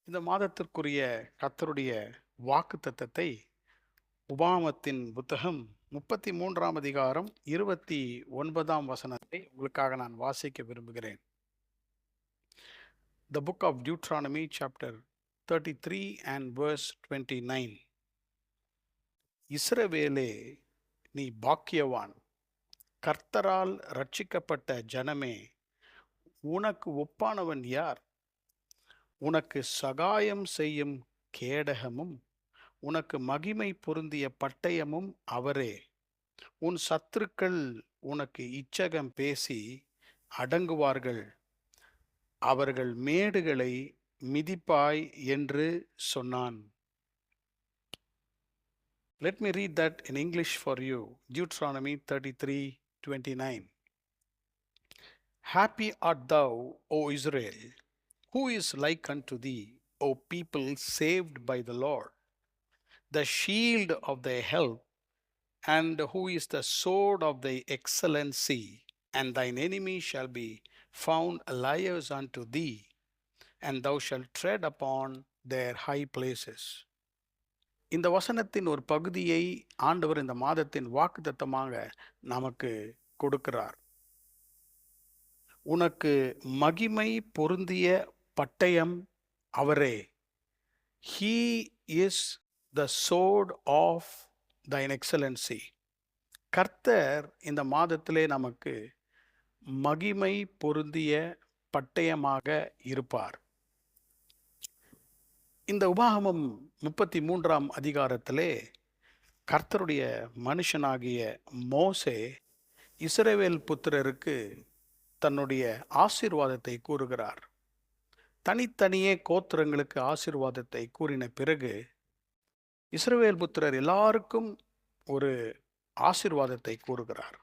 இந்த மாதத்திற்குரிய கர்த்தருடைய வாக்குத்தத்தத்தை உபாகமத்தின் புத்தகம் 33ஆம் அதிகாரம் 29ஆம் வசனத்தை உங்களுக்காக நான் வாசிக்க விரும்புகிறேன். The book of Deuteronomy chapter 33 and verse 29. இஸ்ரவேலே, நீ பாக்கியவான், கர்த்தரால் ரட்சிக்கப்பட்ட ஜனமே, உனக்கு ஒப்பானவன் யார்? உனக்கு சகாயம் செய்யும் கேடகமும் உனக்கு மகிமை பொருந்திய பட்டயமும் அவரே. உன் சத்துருக்கள் உனக்கு இச்சகம் பேசி அடங்குவார்கள், அவர்கள் மேடுகளை மிதிப்பாய் என்று சொன்னான். Let me read that in English for you. Deuteronomy 33:29. Happy art thou, O Israel, who is like unto thee, O people saved by the Lord, the shield of thy help, and who is the sword of thy excellency, and thine enemy shall be found liars unto thee, and thou shalt tread upon their high places. இந்த வசனத்தின் ஒரு பகுதியை ஆண்டவர் இந்த மாதத்தின் வாக்குத்தத்தமாக நமக்கு கொடுக்கிறார். உனக்கு மகிமை பொருந்திய பட்டயம் அவரே. He is the sword of thine excellency. கர்த்தர் இந்த மாதத்திலே நமக்கு மகிமை பொருந்திய பட்டயமாக இருப்பார். இந்த உபாகமம் 33ஆம் அதிகாரத்திலே கர்த்தருடைய மனுஷனாகிய மோசே இஸ்ரவேல் புத்திரருக்கு தன்னுடைய ஆசீர்வாதத்தை கூறுகிறார். தனித்தனியே கோத்திரங்களுக்கு ஆசீர்வாதத்தை கூறின பிறகு இஸ்ரவேல் புத்திரர் எல்லாருக்கும் ஒரு ஆசீர்வாதத்தை கூறுகிறார்.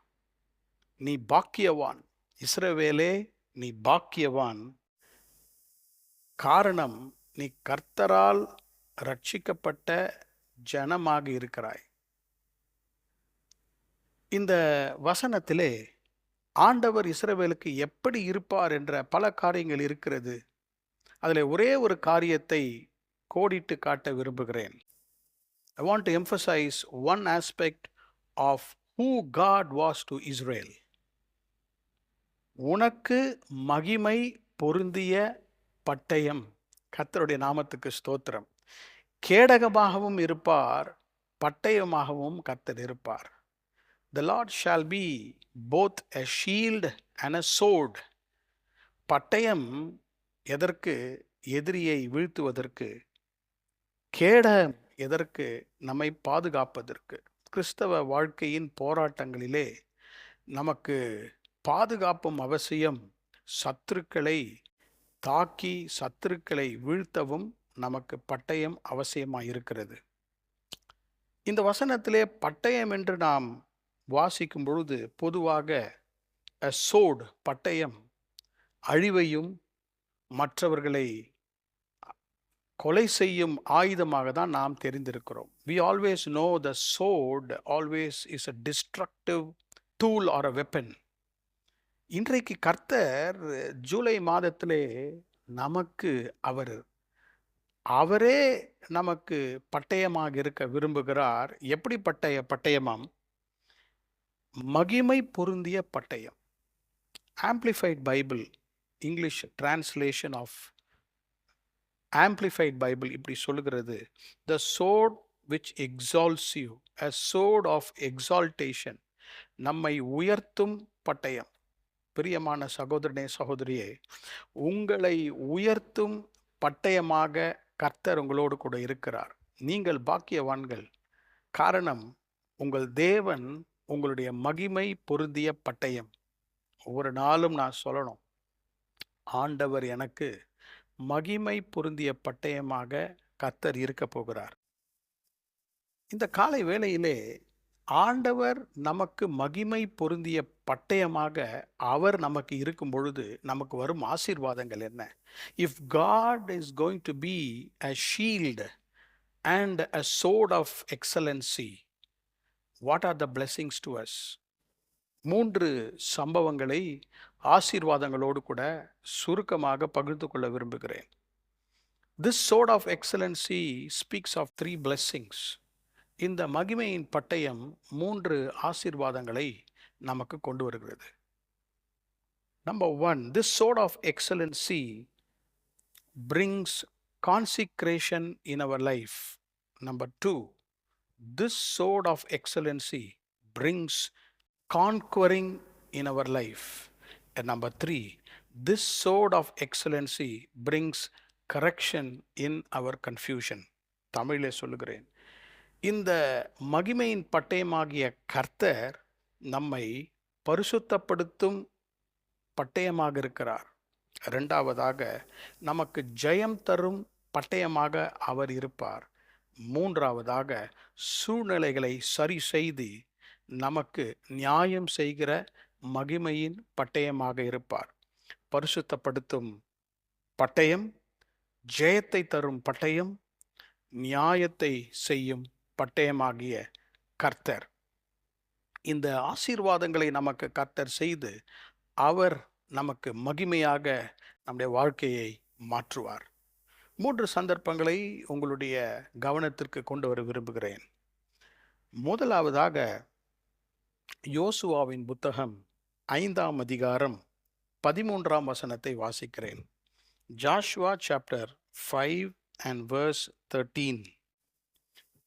நீ பாக்கியவான், இஸ்ரவேலே, நீ பாக்கியவான். காரணம், நீ கர்த்தரால் ரட்சிக்கப்பட்ட ஜனமாக இருக்கிறாய். இந்த வசனத்திலே ஆண்டவர் இஸ்ரவேலுக்கு எப்படி இருப்பார் என்ற பல காரியங்கள் இருக்கிறது. அதில் ஒரே ஒரு காரியத்தை கோடிட்டு காட்ட விரும்புகிறேன். I want to emphasize one aspect of who God was to Israel. உனக்கு மகிமை பொருந்திய பட்டயம். கர்த்தருடைய நாமத்துக்கு ஸ்தோத்திரம். கேடகமாகவும் இருப்பார், பட்டயமாகவும் கர்த்தர் இருப்பார். The Lord shall be both a shield and a sword. பட்டயம் எதற்கு? எதிரியை வீழ்த்துவதற்கு. கேடகம் எதற்கு? நம்மை பாதுகாப்பதற்கு. கிறிஸ்தவ வாழ்க்கையின் போராட்டங்களிலே நமக்கு பாதுகாப்பும் அவசியம். சத்துருக்களை தாக்கி சத்துருக்களை வீழ்த்தவும் நமக்கு பட்டயம் அவசியமாக இருக்கிறது. இந்த வசனத்திலே பட்டயம் என்று நாம் வாசிக்கும் பொழுது பொதுவாக a sword, பட்டயம், அழிவையும் மற்றவர்களை கொலை செய்யும் ஆயுதமாக தான் நாம் தெரிந்திருக்கிறோம். We always know the sword always is a destructive tool or a weapon. இன்றைக்கு கர்த்தர் ஜூலை மாதத்திலே நமக்கு அவரே நமக்கு பட்டயமாக இருக்க விரும்புகிறார். எப்படி பட்டயமாம்? மகிமை பொருந்திய பட்டயம். Amplified Bible, English translation of Amplified Bible இப்படி சொல்லுகிறது, the sword which exalts you, a sword of exaltation. நம்மை உயர்த்தும் பட்டயம். பிரியமான சகோதரனே, சகோதரியே, உங்களை உயர்த்தும் பட்டயமாக கர்த்தர் உங்களோடு கூட இருக்கிறார். நீங்கள் பாக்கியவான்கள். காரணம், உங்கள் தேவன் உங்களுடைய மகிமை பொருந்திய பட்டயம். ஒவ்வொரு நாளும் நான் சொல்லணும், ஆண்டவர் எனக்கு மகிமை பொருந்திய பட்டயமாக கர்த்தர் இருக்க போகிறார். இந்த காலை வேளையிலே ஆண்டவர் நமக்கு மகிமை பொருந்திய பட்டயமாக அவர் நமக்கு இருக்கும் பொழுது நமக்கு வரும் ஆசீர்வாதங்கள் என்ன? If God is going to be a shield and a sword of excellency, what are the blessings to us? 3 சம்பவங்களை ஆசீர்வாதங்களோடு கூட சுருக்கமாக பகிர்ந்து கொள்ள விரும்புகிறேன். This sword of excellency speaks of three blessings. இந்த மகிமையின் பட்டயம் 3 ஆசீர்வாதங்களை நமக்கு கொண்டு வருகிறது. Number 1, this sword of excellency brings consecration in our life. Number 2, this sword of excellency brings conquering in our life. And number 3, this sword of excellency brings correction in our confusion. தமிழிலே சொல்லுகிறேன். இந்த மகிமையின் பட்டயமாகிய கர்த்தர் நம்மை பரிசுத்தப்படுத்தும் பட்டயமாக இருக்கிறார். இரண்டாவதாக நமக்கு ஜெயம் தரும் பட்டயமாக அவர் இருப்பார். மூன்றாவதாக சூழ்நிலைகளை சரி செய்து நமக்கு நியாயம் செய்கிற மகிமையின் பட்டயமாக இருப்பார். பரிசுத்தப்படுத்தும் பட்டயம், ஜெயத்தை தரும் பட்டயம், நியாயத்தை செய்யும் பட்டயமாகிய கர்த்தர். இந்த ஆசீர்வாதங்களை நமக்கு கர்த்தர் செய்து அவர் நமக்கு மகிமையாக நம்முடைய வாழ்க்கையை மாற்றுவார். 3 சந்தர்ப்பங்களை உங்களுடைய கவனத்திற்கு கொண்டு வர விரும்புகிறேன். முதலாவதாக யோசுவாவின் புத்தகம் 5ஆம் அதிகாரம் 13ஆம் வசனத்தை வாசிக்கிறேன். Joshua chapter 5 and verse 13.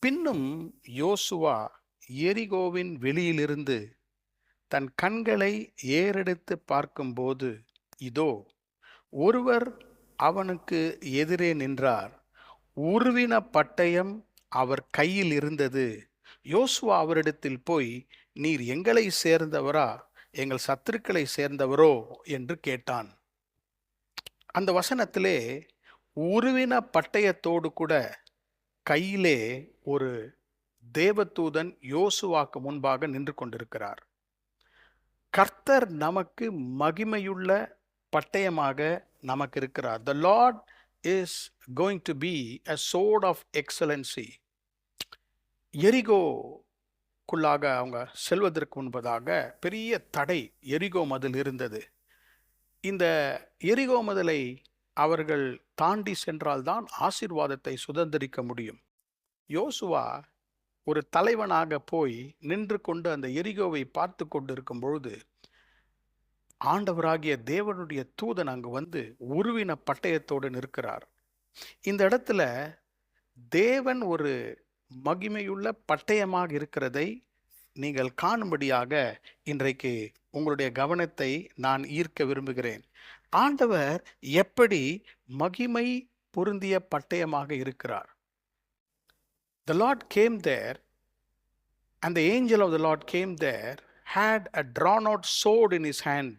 பின்னும் யோசுவா எரிகோவின் வெளியிலிருந்து தன் கண்களை ஏறெடுத்து பார்க்கும்போது, இதோ ஒருவர் அவனுக்கு எதிரே நின்றார். உருவின பட்டயம் அவர் கையில் இருந்தது. யோசுவா அவரிடத்தில் போய், நீர் எங்களை சேர்ந்தவரா, எங்கள் சத்துருக்களை சேர்ந்தவரோ என்று கேட்டான். அந்த வசனத்திலே உருவின பட்டயத்தோடு கூட கையிலே ஒரு தேவதூதன் யோசுவாக்கு முன்பாக நின்று கொண்டிருக்கிறார். கர்த்தர் நமக்கு மகிமையுள்ள பட்டயமாக நமக்கு இருக்கிறார். The Lord is going to be a sword of excellency. எரிகோக்குள்ளாக அவங்க செல்வதற்கு முன்பதாக பெரிய தடை எரிகோ மதில் இருந்தது. இந்த எரிகோ மதிலை அவர்கள் தாண்டி சென்றால்தான் ஆசீர்வாதத்தை சுதந்திரிக்க முடியும். யோசுவா ஒரு தலைவனாக போய் நின்று கொண்டு அந்த எரிகோவை பார்த்து கொண்டிருக்கும் பொழுது ஆண்டவராகிய தேவனுடைய தூதன் அங்கு வந்து உருவின பட்டயத்தோடு நிற்கிறார். இந்த இடத்துல தேவன் ஒரு மகிமையுள்ள பட்டயமாக இருக்கிறதை நீங்கள் காணும்படியாக இன்றைக்கு உங்களுடைய கவனத்தை நான் ஈர்க்க விரும்புகிறேன். ஆண்டவர் எப்படி மகிமை பொருந்திய பட்டயமாக இருக்கிறார். The Lord came there, and the angel of the Lord came there, had a drawn out sword in his hand.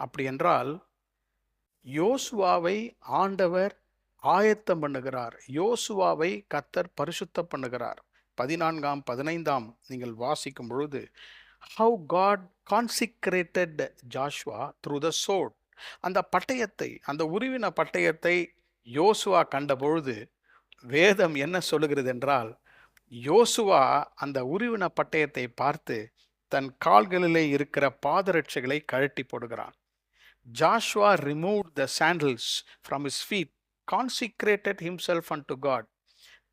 அப்படி என்றால் யோசுவாவை ஆண்டவர் ஆயத்தம் பண்ணுகிறார். யோசுவாவை கர்த்தர் பரிசுத்தம் பண்ணுகிறார். 14ஆம் 15ஆம் நீங்கள் வாசிக்கும் பொழுது, how God consecrated Joshua through the sword. அந்த பட்டயத்தை, அந்த உருவின பட்டயத்தை யோசுவா கண்ட பொழுது வேதம் என்ன சொல்லுகிறது என்றால், யோசுவா அந்த உருவின பட்டயத்தை பார்த்து தன் கால்களிலே இருக்கிற பாதரட்சைகளை கழட்டி போடுகிறான். Joshua removed the sandals from his feet, consecrated himself unto God.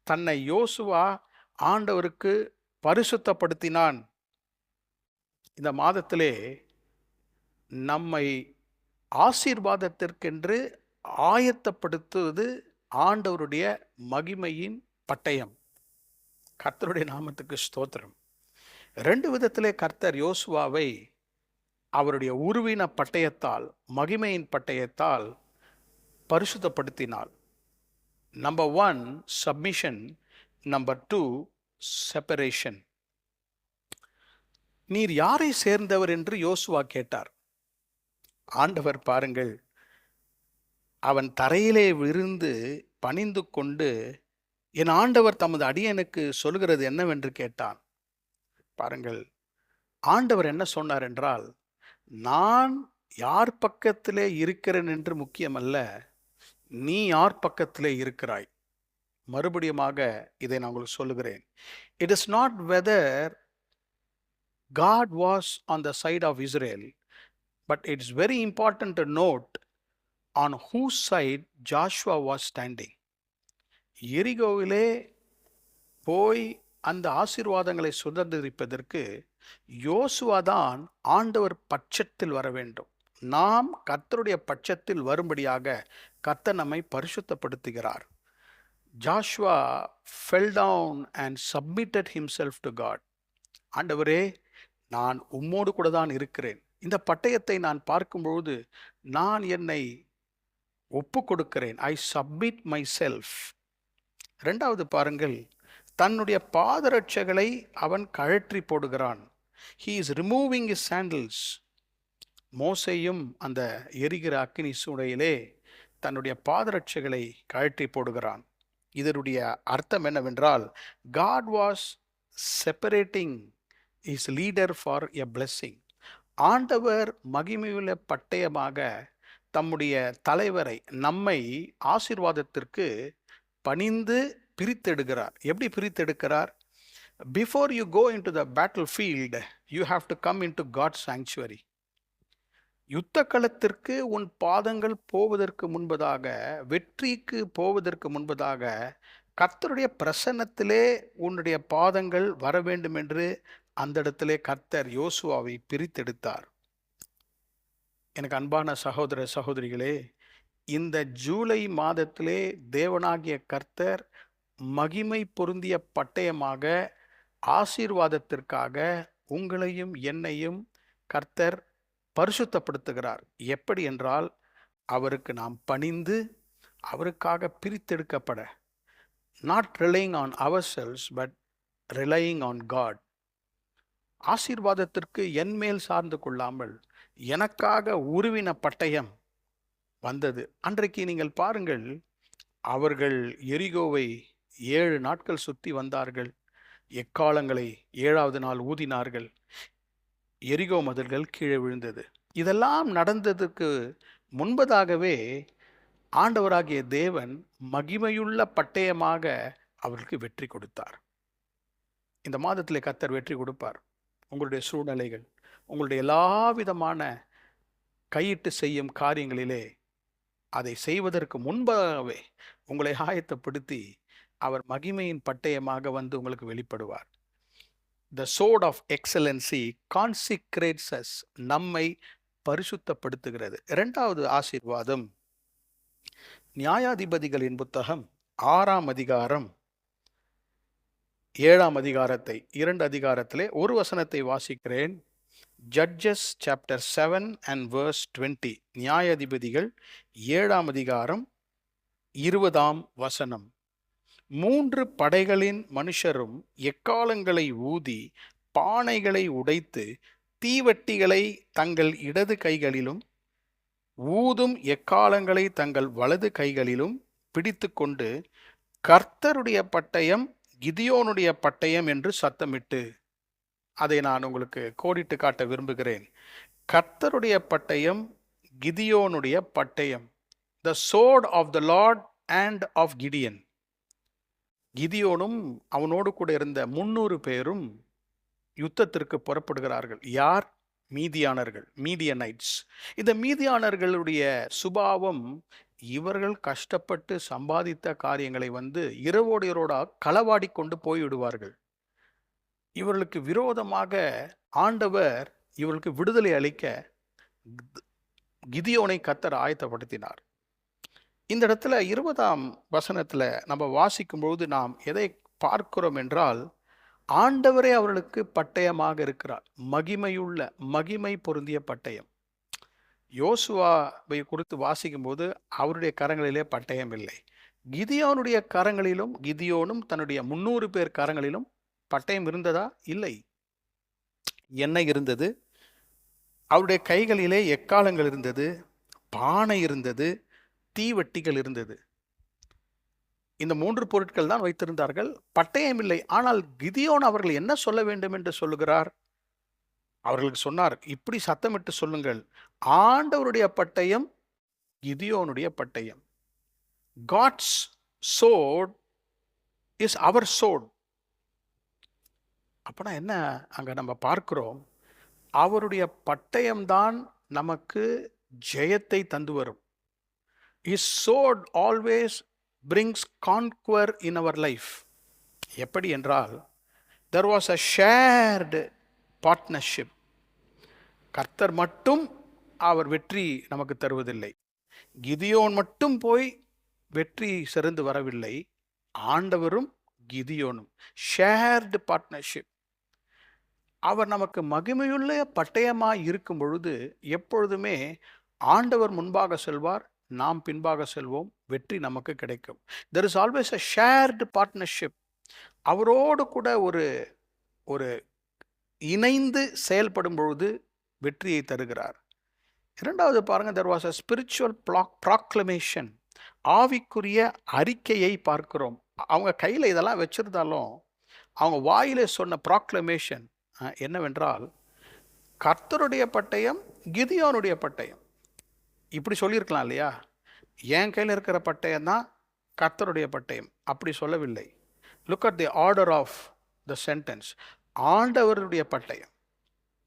தன்னை யோசுவா ஆண்டவருக்கு பரிசுத்தப்படுத்தினான். இந்த மாதத்திலே நம்மை ஆசீர்வாதத்திற்கென்று ஆயத்தப்படுத்துவது ஆண்டவருடைய மகிமையின் பட்டயம். கர்த்தருடைய நாமத்துக்கு ஸ்தோத்திரம். 2 விதத்திலே கர்த்தர் யோசுவாவை அவருடைய உருவின பட்டயத்தால், மகிமையின் பட்டயத்தால் பரிசுத்தப்படுத்தினார். Number 1, submission. Number 2, separation. நீர் யாரை சேர்ந்தவர் என்று யோசுவா கேட்டார். ஆண்டவர் பாருங்கள், அவன் தரையிலே விழுந்து பணிந்து கொண்டு, என் ஆண்டவர் தமது அடியனுக்கு சொல்கிறது என்னவென்று கேட்டான். பாருங்கள், ஆண்டவர் என்ன சொன்னார் என்றால், நான் யார் பக்கத்திலே இருக்கிறேன் என்று முக்கியமல்ல, நீ யார் பக்கத்திலே இருக்கிறாய். மறுபடியுமாக இதை நான் உங்களுக்கு சொல்லுகிறேன். It is not weather God was on the side of Israel, but it's very important to note on whose side Joshua was standing. எரிகோவிலே போய் அந்த ஆசீர்வாதங்களை சுதந்திரிப்பதற்கு யோசுவா தான் ஆண்டவர் பட்சத்தில் வர வேண்டும். நாம் கர்த்தருடைய பட்சத்தில் வரும்படியாக கர்த்தர் நம்மை பரிசுத்தப்படுத்துகிறார். Joshua fell down and submitted himself to God. ஆண்டவரே, நான் உம்மோடு கூட தான் இருக்கிறேன். இந்த பட்டயத்தை நான் பார்க்கும்பொழுது நான் என்னை ஒப்பு கொடுக்கிறேன். ஐ சப்மிட் மை செல்ஃப். இரண்டாவது பாருங்கள், தன்னுடைய பாதரட்சைகளை அவன் கழற்றி போடுகிறான். he is removing his sandals. மோசேயும் அந்த எரிகிற அக்கினி சூளையிலே தன்னுடைய பாதரட்சைகளை கழற்றி போடுகிறான். இதனுடைய அர்த்தம் என்னவென்றால், God was separating his leader for a blessing. ஆண்டவர் மகிமையுள்ள பட்டயமாக தம்முடைய தலைவரை, நம்மை ஆசீர்வாதத்திற்கு பணிந்து பிரித்தெடுக்கிறார். எப்படி பிரித்தெடுக்கிறார்? Before you go into the battlefield, you have to come into God's sanctuary. யுத்த களத்திற்கு உன் பாதங்கள் போவதற்கு முன்பதாக, வெற்றிக்கு போவதற்கு முன்பதாக கர்த்தருடைய பிரசன்னத்திலே உன்னுடைய பாதங்கள் வர வேண்டும் என்று அந்த இடத்திலே கர்த்தர் யோசுவாவை பிரித்தெடுத்தார். எனக்கு அன்பான சகோதர சகோதரிகளே, இந்த ஜூலை மாதத்திலே தேவனாகிய கர்த்தர் மகிமை பொருந்திய பட்டயமாக ஆசீர்வாதத்திற்காக உங்களையும் என்னையும் கர்த்தர் பரிசுத்தப்படுத்துகிறார். எப்படி என்றால், அவருக்கு நாம் பணிந்து அவருக்காக பிரித்தெடுக்கப்பட, not relying on our selves but relying on God. ஆசீர்வாதத்திற்கு என் மேல் சார்ந்து கொள்ளாமல் எனக்காக உருவின பட்டயம் வந்தது. அன்றைக்கு நீங்கள் பாருங்கள், அவர்கள் எரிகோவை 7 நாட்கள் சுற்றி வந்தார்கள். எக்காலங்களை 7வது நாள் ஊதினார்கள். எரிகோ மதில்கள் கீழே விழுந்தது. இதெல்லாம் நடந்ததுக்கு முன்பதாகவே ஆண்டவராகிய தேவன் மகிமையுள்ள பட்டயமாக அவர்களுக்கு வெற்றி கொடுத்தார். இந்த மாதத்திலே கர்த்தர் வெற்றி கொடுப்பார். உங்களுடைய சூழ்நிலைகள், உங்களுடைய எல்லா விதமான கையிட்டு செய்யும் காரியங்களிலே அதை செய்வதற்கு முன்பாகவே உங்களை ஆயத்தப்படுத்தி அவர் மகிமையின் பட்டயமாக வந்து உங்களுக்கு வெளிப்படுவார். The sword of excellency consecrates us. நம்மை பரிசுத்தப்படுத்துகிறது. இரண்டாவது ஆசீர்வாதம், நியாயாதிபதிகளின் புத்தகம் 6ஆம் அதிகாரம் 7ஆம் அதிகாரத்தை 2 அதிகாரத்திலே ஒரு வசனத்தை வாசிக்கிறேன். Judges chapter 7 and verse 20. நியாயாதிபதிகள் 7ஆம் அதிகாரம் 20ஆம் வசனம். 3 படைகளின் மனுஷரும் எக்காலங்களை ஊதி பானைகளை உடைத்து தீவட்டிகளை தங்கள் இடது கைகளிலும் ஊதும் எக்காலங்களை தங்கள் வலது கைகளிலும் பிடித்து கொண்டு, கர்த்தருடைய பட்டயம் கிதியோனுடைய பட்டயம் என்று சத்தமிட்டு, அதை நான் உங்களுக்கு கோடிட்டு காட்ட விரும்புகிறேன். கர்த்தருடைய பட்டயம், கிதியோனுடைய பட்டயம். The sword of the Lord and of Gideon. கிதியோனும் அவனோடு கூட இருந்த 300 பேரும் யுத்தத்திற்கு புறப்படுகிறார்கள். யார்? மீதியானர்கள், மீதியனைட்ஸ். இந்த மீதியானர்களுடைய சுபாவம், இவர்கள் கஷ்டப்பட்டு சம்பாதித்த காரியங்களை இரவோடு இரவோட களவாடி கொண்டு போய்விடுவார்கள். இவர்களுக்கு விரோதமாக ஆண்டவர் இவர்களுக்கு விடுதலை அளிக்க கிதியோனை கர்த்தர் ஆயத்தப்படுத்தினார். இந்த இடத்துல 20ஆம் வசனத்தில் நம்ம வாசிக்கும்பொழுது நாம் எதை பார்க்கிறோம் என்றால், ஆண்டவரே அவர்களுக்கு பட்டயமாக இருக்கிறார். மகிமை பொருந்திய பட்டயம். யோசுவாவை குறித்து வாசிக்கும்போது அவருடைய கரங்களிலே பட்டயம் இல்லை. கிதியோனுடைய கரங்களிலும், கிதியோனும் தன்னுடைய 300 பேர் கரங்களிலும் பட்டயம் இருந்ததா? இல்லை. எண்ணெய் இருந்தது, அவருடைய கைகளிலே எக்காலங்கள் இருந்தது, பானை இருந்தது, தீவட்டிகள் இருந்தது. இந்த 3 பொருட்கள் தான் வைத்திருந்தார்கள், பட்டயம் இல்லை. ஆனால் கிதியோன் அவர்கள் என்ன சொல்ல வேண்டும் என்று சொல்லுகிறார்? அவர்களுக்கு சொன்னார், இப்படி சத்தமிட்டு சொல்லுங்கள், ஆண்டவருடைய பட்டயம் கிதியோனுடைய பட்டயம். God's sword is our sword. அப்பனா என்ன அங்க நம்ம பார்க்கிறோம்? அவருடைய பட்டயம்தான் நமக்கு ஜெயத்தை தந்து வரும். His sword always brings conquer in our life. எப்படி என்றால், there was a shared partnership. கர்த்தர் மட்டும் அவர் வெற்றி நமக்கு தருவதில்லை. கிதியோன் மட்டும் போய் வெற்றி சிறந்து வரவில்லை. ஆண்டவரும் கிதியோனும் ஷேர்டு பார்ட்னர்ஷிப். அவர் நமக்கு மகிமையுள்ள பட்டயமாய் இருக்கும் பொழுது எப்பொழுதுமே ஆண்டவர் முன்பாக செல்வார், நாம் பின்பாக செல்வோம், வெற்றி நமக்கு கிடைக்கும். There is always a shared partnership. அவரோடு கூட ஒரு ஒரு இணைந்து செயல்படும் பொழுது வெற்றியை தருகிறார். இரண்டாவது பாருங்க, தெர் வாஸ் அ ஸ்பிரிச்சுவல் ப்ராக்ளமேஷன். ஆவிக்குரிய அறிக்கையை பார்க்கிறோம். அவங்க கையில் இதெல்லாம் வச்சிருந்தாலும் அவங்க வாயிலே சொன்ன ப்ராக்ளமேஷன் என்னவென்றால், கர்த்தருடைய பட்டயம், கிதியோனுடைய பட்டயம். இப்படி சொல்லியிருக்கலாம் இல்லையா? என் கையில் இருக்கிற பட்டயம் தான் கர்த்தருடைய பட்டயம். அப்படி சொல்லவில்லை. Look at the order of the sentence. ஆண்டவருடைய பட்டயம்,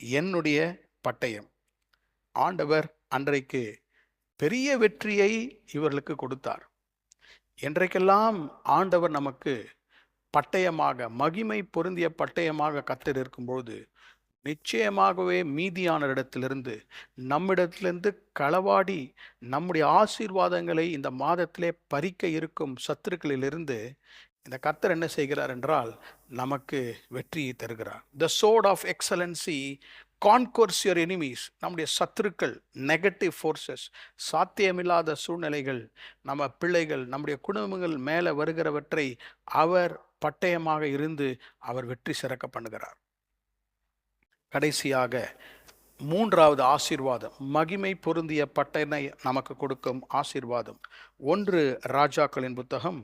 என்னுடைய பட்டயம். ஆண்டவர் அன்றைக்கு பெரிய வெற்றியை இவர்களுக்கு கொடுத்தார். என்றைக்கெல்லாம் ஆண்டவர் நமக்கு பட்டயமாக, மகிமை பொருந்திய பட்டயமாக கர்த்தர் இருக்கும்போது, நிச்சயமாகவே மீதியானரிடத்திலிருந்து, நம்மிடத்திலிருந்து களவாடி நம்முடைய ஆசீர்வாதங்களை இந்த மாதத்திலே பறிக்க இருக்கும் சத்துருக்களிலிருந்து இந்த கர்த்தர் என்ன செய்கிறார் என்றால், நமக்கு வெற்றியை தருகிறார். The sword of excellency conquers your enemies. நம்முடைய சத்துருக்கள், நெகட்டிவ் ஃபோர்ஸஸ், சாத்தியமில்லாத சூழ்நிலைகள், நம்ம பிள்ளைகள், நம்முடைய குடும்பங்கள் மேலே வருகிறவற்றை அவர் பட்டயமாக இருந்து அவர் வெற்றி சிறக்க பண்ணுகிறார். கடைசியாக மூன்றாவது ஆசீர்வாதம், மகிமை பொருந்திய பட்டயனை நமக்கு கொடுக்கும் ஆசீர்வாதம். 1 ராஜாக்களின் புத்தகம்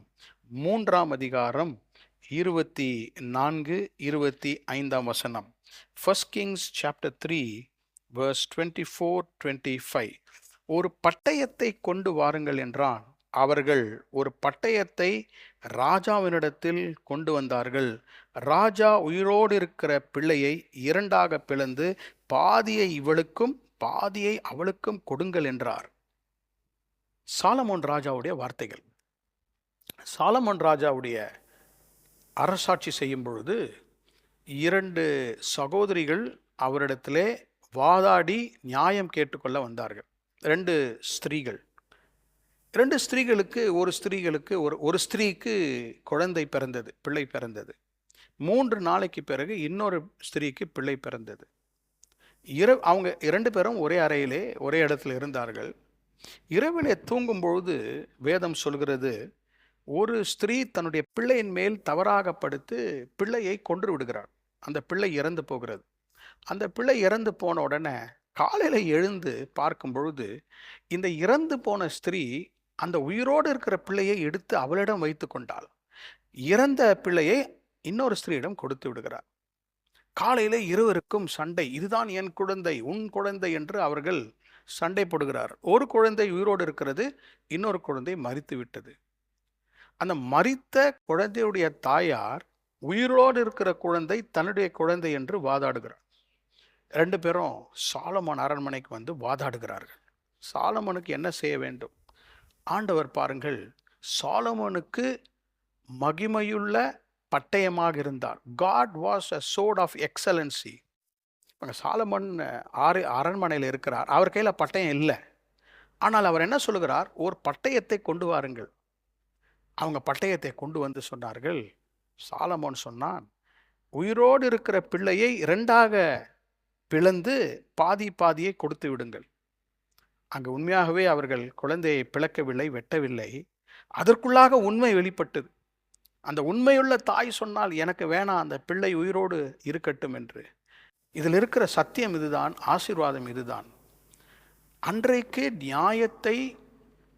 3ஆம் அதிகாரம் 24, 25 வசனம். 1 Kings chapter 3 verse 24, 25. ஒரு பட்டயத்தை கொண்டு வாருங்கள் என்றான். அவர்கள் ஒரு பட்டயத்தை ராஜாவினிடத்தில் கொண்டு வந்தார்கள். ராஜா உயிரோடு இருக்கிற பிள்ளையை 2ஆக பிளந்து, பாதியை இவளுக்கும் பாதியை அவளுக்கும் கொடுங்கள் என்றார். சாலமோன் ராஜாவுடைய வார்த்தைகள். சாலமோன் ராஜாவுடைய அரசாட்சி செய்யும் பொழுது 2 சகோதரிகள் அவரிடத்திலே வாதாடி நியாயம் கேட்டுக்கொள்ள வந்தார்கள். 2 ஸ்திரீகள். 2 ஸ்திரீகளுக்கு ஒரு ஸ்திரீக்கு குழந்தை பிறந்தது, பிள்ளை பிறந்தது. 3 நாளைக்கு பிறகு இன்னொரு ஸ்திரீக்கு பிள்ளை பிறந்தது. அவங்க 2 பேரும் ஒரே அறையிலே ஒரே இடத்துல இருந்தார்கள். இரவிலே தூங்கும்பொழுது வேதம் சொல்கிறது, ஒரு ஸ்திரீ தன்னுடைய பிள்ளையின் மேல் தவறாக படுத்து பிள்ளையை கொன்று விடுகிறார். அந்த பிள்ளை இறந்து போகிறது. அந்த பிள்ளை இறந்து போன உடனே காலையில் எழுந்து பார்க்கும் பொழுது, இந்த இறந்து போன ஸ்திரீ அந்த உயிரோடு இருக்கிற பிள்ளையை எடுத்து அவளிடம் வைத்து கொண்டாள். இறந்த பிள்ளையை இன்னொரு ஸ்திரீயிடம் கொடுத்து விடுகிறார். காலையில் இருவருக்கும் சண்டை. இதுதான் என் குழந்தை, உன் குழந்தை என்று அவர்கள் சண்டை போடுகிறார். ஒரு குழந்தை உயிரோடு இருக்கிறது, இன்னொரு குழந்தை மரித்து விட்டது. அந்த மரித்த குழந்தையுடைய தாயார் உயிரோடு இருக்கிற குழந்தை தன்னுடைய குழந்தை என்று வாதாடுகிறார். 2 பேரும் சாலமோன் அரண்மனைக்கு வந்து வாதாடுகிறார்கள். சாலமோனுக்கு என்ன செய்ய வேண்டும்? ஆண்டவர் பாருங்கள், சாலமோனுக்கு மகிமையுள்ள பட்டயமாக இருந்தார். God was a sword of excellency. Solomon அரண்மனையில் இருக்கிறார். அவர் கையில் பட்டயம் இல்லை. ஆனால் அவர் என்ன சொல்லுகிறார்? ஒரு பட்டயத்தை கொண்டு வாருங்கள். அவங்க பட்டயத்தை கொண்டு வந்து சொன்னார்கள். சாலமோன் சொன்னான், உயிரோடு இருக்கிற பிள்ளையை 2ஆக பிளந்து பாதி பாதியை கொடுத்து விடுங்கள். அங்கு உண்மையாகவே அவர்கள் குழந்தையை பிளக்கவில்லை, வெட்டவில்லை. அதற்குள்ளாக உண்மை வெளிப்பட்டது. அந்த உண்மையுள்ள தாய் சொன்னால், எனக்கு வேணாம், அந்த பிள்ளை உயிரோடு இருக்கட்டும் என்று. இதில் இருக்கிற சத்தியம் இதுதான், ஆசீர்வாதம் இதுதான். அன்றைக்கு நியாயத்தை,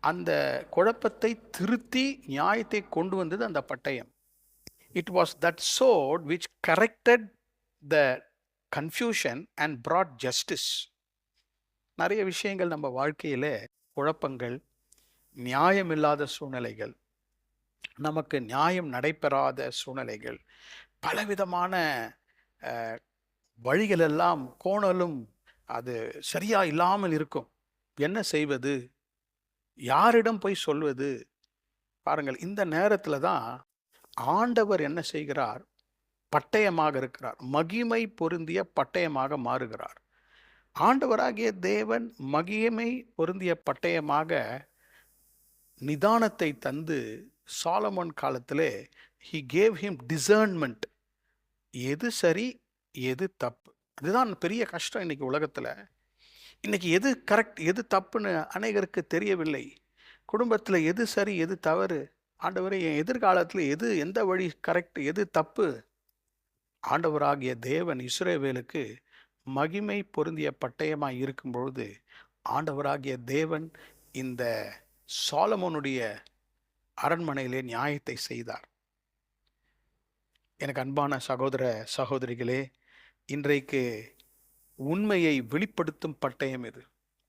அந்த குழப்பத்தை திருத்தி நியாயத்தை கொண்டு வந்தது அந்த பட்டயம். It was that sword which corrected the confusion and brought justice. நிறைய விஷயங்கள் நம்ம வாழ்க்கையில குழப்பங்கள், நியாயமில்லாத சூழ்நிலைகள், நமக்கு நியாயம் நடைபெறாத சூழ்நிலைகள், பலவிதமான வழிகளெல்லாம் கோணலும் அது சரியா இல்லாமல் இருக்கும். என்ன செய்வது? யாரிடம் போய் சொல்வது? பாருங்கள், இந்த நேரத்துல தான் ஆண்டவர் என்ன செய்கிறார்? பட்டயமாக இருக்கிறார். மகிமை பொருந்திய பட்டயமாக மாறுகிறார். ஆண்டவராகிய தேவன் மகிமை பொருந்திய பட்டயமாக நிதானத்தை தந்து சாலமோன் காலத்திலே he gave him discernment. எது சரி, எது தப்பு. அதுதான் பெரிய கஷ்டம் இன்னைக்கு உலகத்துல. இன்னைக்கு எது கரெக்ட், எது தப்புன்னு அநேகருக்கு தெரியவில்லை. குடும்பத்துல எது சரி, எது தவறு. ஆண்டவரே, என் எதிர்காலத்துல எது, எந்த வழி கரெக்ட், எது தப்பு. ஆண்டவராகிய தேவன் இஸ்ரவேலுக்கு மகிமை பொருந்திய பட்டயமாய் இருக்கும் பொழுது, ஆண்டவராகிய தேவன் இந்த சாலமோனுடைய அரண்மனையிலே நியாயத்தை செய்தார். எனக்கு அன்பான சகோதர சகோதரிகளே, இன்றைக்கு உண்மையை வெளிப்படுத்தும் பட்டயம் இது.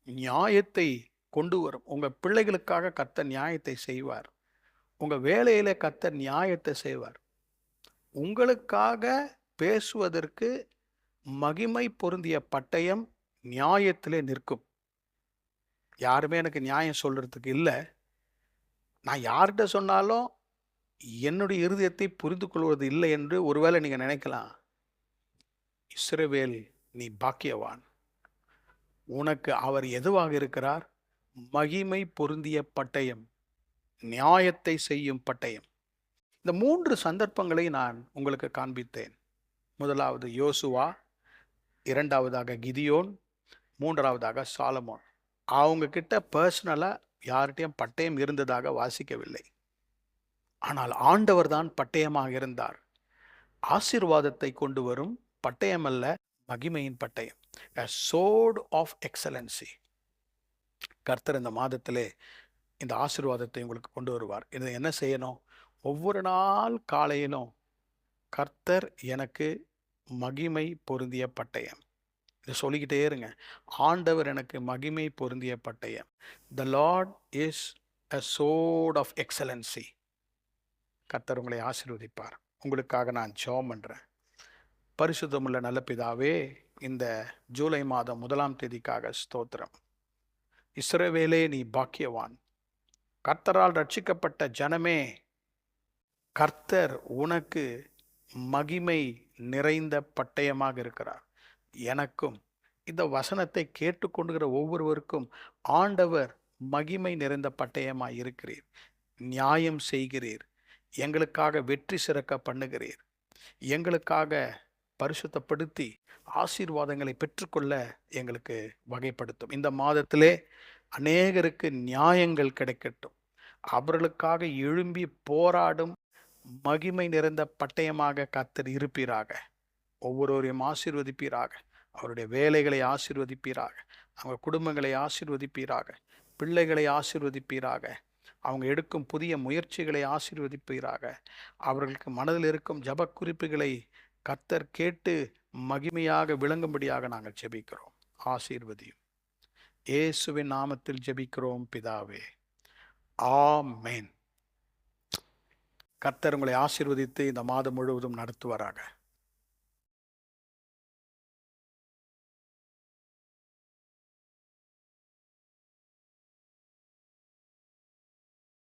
நியாயத்தை கொண்டு வரும். உங்க பிள்ளைகளுக்காக கர்த்தர் நியாயத்தை செய்வார். உங்க வேலையில கர்த்தர் நியாயத்தை செய்வார். உங்களுக்காக பேசுவதற்கு மகிமை பொருந்திய பட்டயம் நியாயத்திலே நிற்கும். யாருமே எனக்கு நியாயம் சொல்றதுக்கு இல்லை. நான் யார்கிட்ட சொன்னாலும் என்னுடைய இருதயத்தை புரிந்து கொள்வது இல்லை என்று ஒருவேளை நீங்க நினைக்கலாம். இஸ்ரவேல், நீ பாக்கியவான். உனக்கு அவர் எதுவாக இருக்கிறார்? மகிமை பொருந்திய பட்டயம், நியாயத்தை செய்யும் பட்டயம். இந்த 3 சந்தர்ப்பங்களை நான் உங்களுக்கு காண்பித்தேன். முதலாவது யோசுவா, இரண்டாவதாக கிதியோன், மூன்றாவதாக சாலமோன். அவங்க கிட்ட பர்சனலா யார்கிட்டையும் பட்டயம் இருந்ததாக வாசிக்கவில்லை. ஆனால் ஆண்டவர் தான் பட்டயமாக இருந்தார். ஆசீர்வாதத்தை கொண்டு வரும் பட்டயம் அல்ல, மகிமையின் பட்டயம். A sword of excellency. கர்த்தர் இந்த மாதத்திலே இந்த ஆசீர்வாதத்தை உங்களுக்கு கொண்டு வருவார். இதை என்ன செய்யணும்? ஒவ்வொரு நாள் காலையிலும் கர்த்தர் எனக்கு மகிமை பொருந்திய பட்டயம், இதை சொல்லிக்கிட்டே இருங்க. ஆண்டவர் எனக்கு மகிமை பொருந்திய பட்டயம். The Lord is a sword of excellency. கர்த்தர் உங்களை ஆசீர்வதிப்பார். உங்களுக்காக நான் ஜெபம் பண்றேன். பரிசுத்தமுள்ள நல்ல பிதாவே, இந்த ஜூலை மாதம் 1ஆம் தேதிக்காக ஸ்தோத்திரம். இஸ்ரவேலே, நீ பாக்கியவான். கர்த்தரால் ரட்சிக்கப்பட்ட ஜனமே, கர்த்தர் உனக்கு மகிமை நிறைந்த பட்டயமாக இருக்கிறார். எனக்கும் இந்த வசனத்தை கேட்டுக்கொண்டுகிற ஒவ்வொருவருக்கும் ஆண்டவர் மகிமை நிறைந்த பட்டயமாய் இருக்கிறீர். நியாயம் செய்கிறீர். எங்களுக்காக வெற்றி சிறக்க பண்ணுகிறீர். எங்களுக்காக பரிசுத்தப்படுத்தி ஆசீர்வாதங்களை பெற்றுக்கொள்ள எங்களுக்கு வகைப்படுத்தும். இந்த மாதத்திலே அநேகருக்கு நியாயங்கள் கிடைக்கட்டும். அவர்களுக்காக எழும்பி போராடும் மகிமை நிறைந்த பட்டயமாக கர்த்தர் இருப்பீராக. ஒவ்வொருவரையும் ஆசீர்வதிப்பீராக. அவருடைய வேலைகளை ஆசீர்வதிப்பீராக. அவங்க குடும்பங்களை ஆசீர்வதிப்பீராக. பிள்ளைகளை ஆசீர்வதிப்பீராக. அவங்க எடுக்கும் புதிய முயற்சிகளை ஆசீர்வதிப்பீராக. அவர்களுக்கு மனதில் இருக்கும் ஜப குறிப்புகளை கர்த்தர் கேட்டு மகிமையாக விளங்கும்படியாக நாங்கள் ஜெபிக்கிறோம். ஆசீர்வதியும். இயேசுவின் நாமத்தில் ஜெபிக்கிறோம் பிதாவே, ஆமென். கர்த்தர் உங்களை ஆசீர்வதித்து இந்த மாதம் முழுவதும் நடத்துவாராக.